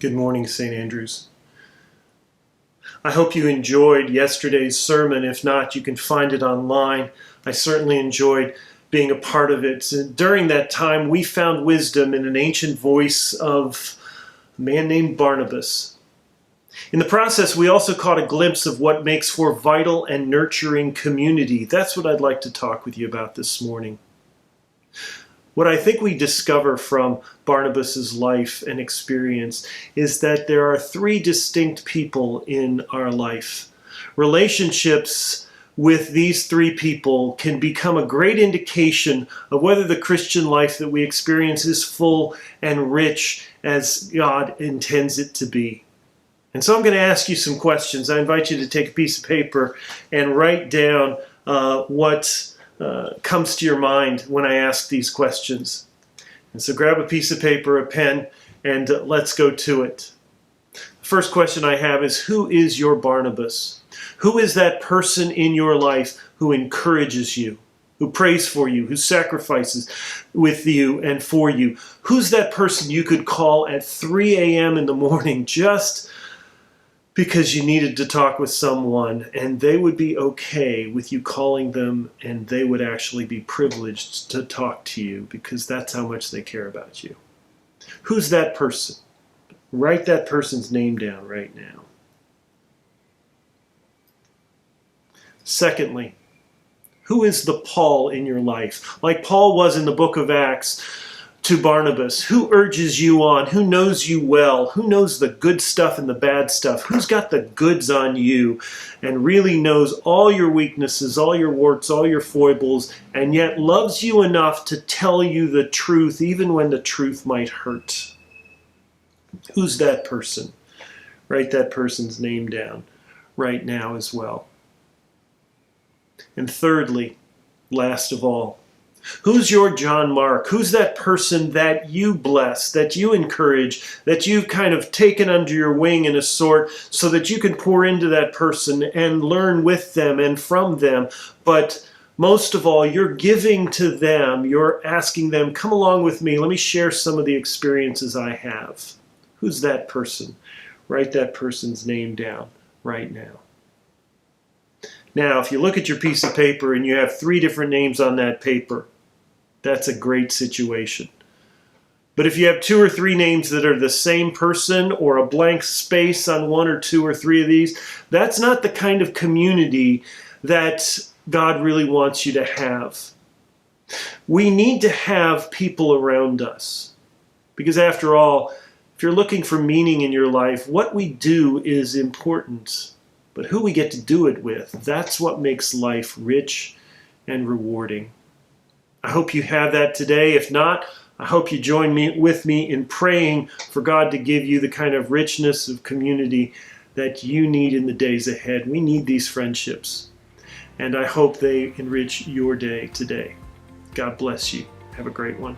Good morning, St. Andrews. I hope you enjoyed yesterday's sermon. If not, you can find it online. I certainly enjoyed being a part of it. And during that time, we found wisdom in an ancient voice of a man named Barnabas. In the process, we also caught a glimpse of what makes for vital and nurturing community. That's what I'd like to talk with you about this morning. What I think we discover from Barnabas's life and experience is that there are three distinct people in our life. Relationships with these three people can become a great indication of whether the Christian life that we experience is full and rich as God intends it to be. And so I'm going to ask you some questions. I invite you to take a piece of paper and write down what comes to your mind when I ask these questions. And so grab a piece of paper, a pen, and let's go to it. The first question I have is, who is your Barnabas? Who is that person in your life who encourages you, who prays for you, who sacrifices with you and for you? Who's that person you could call at 3 a.m. in the morning just because you needed to talk with someone, and they would be okay with you calling them, and they would actually be privileged to talk to you because that's how much they care about you? Who's that person? Write that person's name down right now. Secondly, who is the Paul in your life? Like Paul was in the book of Acts to Barnabas. Who urges you on? Who knows you well? Who knows the good stuff and the bad stuff? Who's got the goods on you and really knows all your weaknesses, all your warts, all your foibles, and yet loves you enough to tell you the truth even when the truth might hurt? Who's that person? Write that person's name down right now as well. And thirdly, last of all, who's your John Mark? Who's that person that you bless, that you encourage, that you've kind of taken under your wing in a sort so that you can pour into that person and learn with them and from them? But most of all, you're giving to them. You're asking them, come along with me. Let me share some of the experiences I have. Who's that person? Write that person's name down right now. Now, if you look at your piece of paper and you have 3 different names on that paper, that's a great situation. But if you have 2 or 3 names that are the same person or a blank space on 1 or 2 or 3 of these, that's not the kind of community that God really wants you to have. We need to have people around us. Because after all, if you're looking for meaning in your life, what we do is important. But who we get to do it with, that's what makes life rich and rewarding. I hope you have that today. If not, I hope you join with me in praying for God to give you the kind of richness of community that you need in the days ahead. We need these friendships, and I hope they enrich your day today. God bless you. Have a great one.